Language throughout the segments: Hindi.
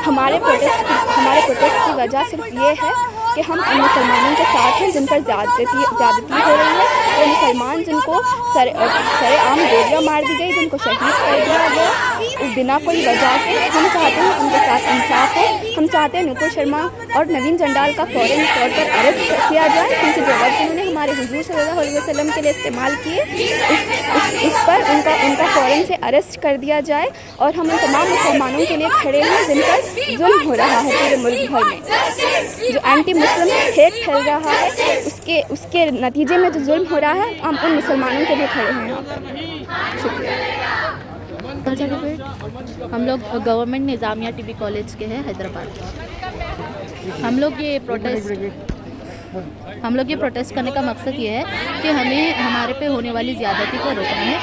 हमारे प्रोटेस्ट की वजह सिर्फ ये है कि हम उन मुसलमानों के साथ हैं जिन पर ज़्यादती हो रही है। वो मुसलमान जिनको सरेआम गोलियाँ मार दी गई, जिनको शहीद कर दिया गया बिना कोई वजह के, हम चाहते हैं उनके साथ इंसाफ हो। हम चाहते हैं नुपुर शर्मा और नवीन जंडाल का फ़ौरन तौर पर अरेस्ट किया जाए, क्योंकि जो लफ्ज़ उन्होंने हमारे हुजूर सल्लल्लाहु अलैहि वसल्लम के लिए इस्तेमाल किए उस पर उनका फ़ौरन से अरेस्ट कर दिया जाए। और हम उन तमाम मुसलमानों के लिए खड़े हैं जिन पर जुल्म हो रहा है पूरे मुल्क भर में, जो एंटी मुस्लिम हेट फैल रहा है, उसके नतीजे में जो जुल्म हो रहा है, हम उन मुसलमानों के लिए खड़े हैं यहाँ पर। शुक्रिया। हम लोग गवर्नमेंट निज़ामिया टीबी कॉलेज के हैं हैदराबाद। हम लोग ये प्रोटेस्ट करने का मकसद ये है कि हमें हमारे पे होने वाली ज़्यादती को रोकना है।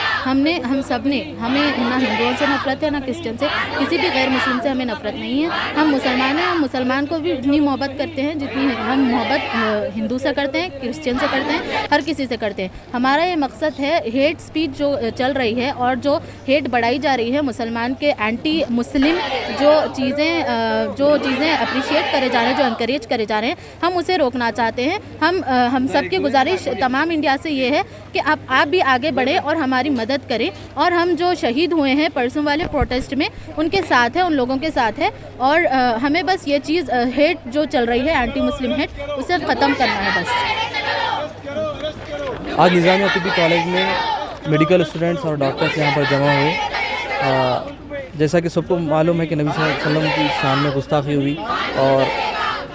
हम सब ने हमें ना हिंदुओं से नफ़रत है ना क्रिश्चियन से, किसी भी गैर मुस्लिम से हमें नफ़रत नहीं है। हम मुसलमान हैं, हम मुसलमान को भी उतनी मोहब्बत करते हैं जितनी हम मोहब्बत हिंदू से करते हैं, क्रिश्चियन से करते हैं, हर किसी से करते हैं। हमारा ये मकसद है, हेट स्पीच जो चल रही है और जो हेट बढ़ाई जा रही है, मुसलमान के एंटी मुस्लिम जो चीज़ें अप्रिशिएट करे जा रहे हैं, जो इनकरेज करे जा रहे हैं, हम उसे रोकना चाहते हैं। हम सबकी गुजारिश तमाम इंडिया से ये है कि आप भी आगे बढ़ें और हमारी मदद करें। और हम जो शहीद हुए हैं परसों वाले प्रोटेस्ट में, उनके साथ है, उन लोगों के साथ है। और हमें बस ये चीज़ हेट जो चल रही है, एंटी मुस्लिम हेट, उसे ख़त्म करना है बस। आज निज़ामिया टीबी कॉलेज में मेडिकल स्टूडेंट्स और डॉक्टर्स यहाँ पर जमा हुए। जैसा कि सबको मालूम है कि नबी सल्लल्लाहु अलैहि वसल्लम की शान में गुस्ताखी हुई, और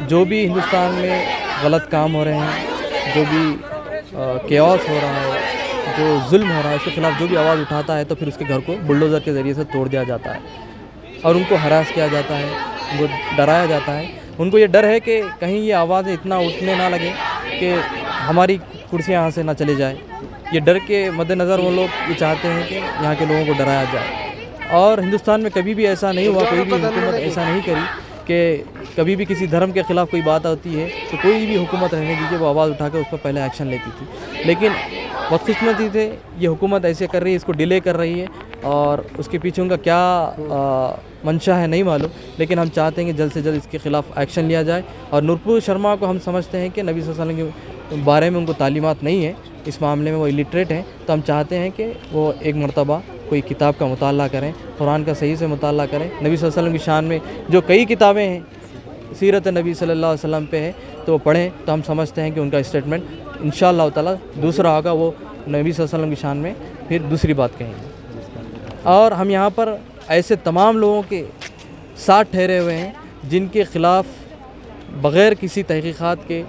जो भी हिंदुस्तान में गलत काम हो रहे हैं, जो भी केओस हो रहा है, जो जुल्म हो रहा है, उसके खिलाफ जो भी आवाज़ उठाता है तो फिर उसके घर को बुलडोज़र के ज़रिए से तोड़ दिया जाता है और उनको हरास किया जाता है, उनको डराया जाता है। उनको ये डर है कि कहीं ये आवाज़ें इतना उठने ना लगे कि हमारी कुर्सियाँ यहाँ से ना चले जाए। ये डर के मद्देनज़र वो लोग ये चाहते हैं कि यहाँ के लोगों को डराया जाए। और हिंदुस्तान में कभी भी ऐसा नहीं हुआ, कोई भी हुकूमत ऐसा नहीं करी कि कभी भी किसी धर्म के ख़िलाफ़ कोई बात आती है तो कोई भी हुकूमत रहने दीजिए, वो आवाज़ उठा कर उस पर पहले एक्शन लेती थी। लेकिन बदकिस्मती से ये हुकूमत ऐसे कर रही है, इसको डिले कर रही है, और उसके पीछे उनका क्या मंशा है नहीं मालूम। लेकिन हम चाहते हैं कि जल्द से जल्द इसके ख़िलाफ़ एक्शन लिया जाए। और नुपुर शर्मा को हम समझते हैं कि नबी सल्लल्लाहु अलैहि वसल्लम के बारे में उनको तालीमात नहीं है, इस मामले में वो इलिटरेट हैं। तो हम चाहते हैं कि वो एक मरतबा कोई किताब का मुताला करें, कुरान का सही से मुताला करें। नबी सल्लल्लाहु अलैहि वसल्लम की शान में जो कई किताबें हैं, सीरत नबी सल्लल्लाहु अलैहि वसल्लम पे है, तो वो पढ़ें। तो हम समझते हैं कि उनका स्टेटमेंट इंशाअल्लाह ताला दूसरा होगा, वो नबी सल्लल्लाहु अलैहि वसल्लम की शान में फिर दूसरी बात कहेंगे। और हम यहाँ पर ऐसे तमाम लोगों के साथ ठहरे हुए हैं जिनके ख़िलाफ़ बग़ैर किसी तहक़ीक़ात के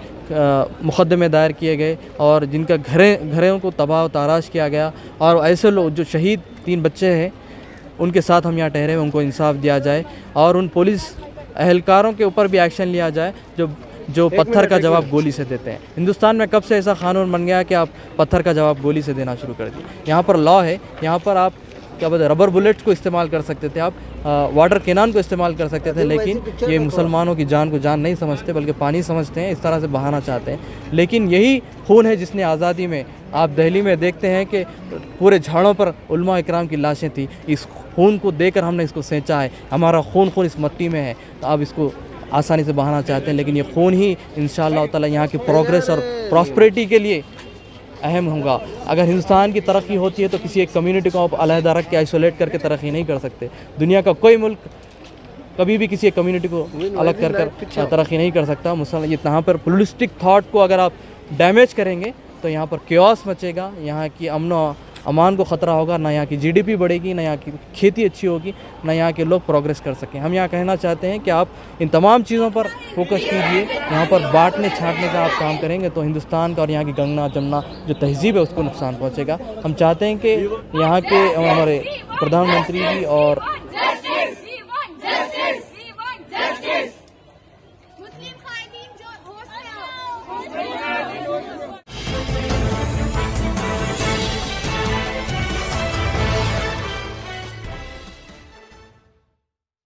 मुक़दमे दायर किए गए और जिनका घरों को तबाह ताराश किया गया। और ऐसे लोग जो शहीद 3 बच्चे हैं, उनके साथ हम यहाँ ठहरे हैं, उनको इंसाफ दिया जाए और उन पुलिस अहलकारों के ऊपर भी एक्शन लिया जाए जो पत्थर का जवाब गोली से देते हैं। हिंदुस्तान में कब से ऐसा कानून बन गया कि आप पत्थर का जवाब गोली से देना शुरू कर दिए? यहाँ पर लॉ है, यहाँ पर आप क्या बोलते हैं, रबर बुलेट्स को इस्तेमाल कर सकते थे, आप वाटर कैनन को इस्तेमाल कर सकते थे। लेकिन ये मुसलमानों की जान को जान नहीं समझते, बल्कि पानी समझते हैं, इस तरह से बहाना चाहते हैं। लेकिन यही खून है जिसने आज़ादी में, आप दिल्ली में देखते हैं कि पूरे झाड़ों पर उलमा इकराम की लाशें थी। इस खून को देकर हमने इसको सेंचा है, हमारा खून इस मट्टी में है। तो आप इसको आसानी से बहाना चाहते हैं, लेकिन ये खून ही इंशाअल्लाह ताला यहाँ की प्रोग्रेस और प्रॉस्पेरिटी के लिए अहम होगा। अगर हिंदुस्तान की तरक्की होती है तो किसी एक कम्युनिटी को आप अलहदा रख के आइसोलेट करके तरक्की नहीं कर सकते। दुनिया का कोई मुल्क कभी भी किसी एक कम्युनिटी को अलग कर तरक्की नहीं कर सकता। मुसलमान यहाँ पर प्लुरलिस्टिक थाट को अगर आप डैमेज करेंगे तो यहाँ पर केओस मचेगा, यहाँ की अमन अमान को ख़तरा होगा, ना यहाँ की जीडीपी बढ़ेगी, ना यहाँ की खेती अच्छी होगी, ना यहाँ के लोग प्रोग्रेस कर सकें। हम यहाँ कहना चाहते हैं कि आप इन तमाम चीज़ों पर फोकस कीजिए। यहाँ पर बांटने छांटने का आप काम करेंगे तो हिंदुस्तान का और यहाँ की गंगा जमुना जो तहजीब है उसको नुकसान पहुँचेगा। हम चाहते हैं कि यहाँ के हमारे प्रधानमंत्री जी और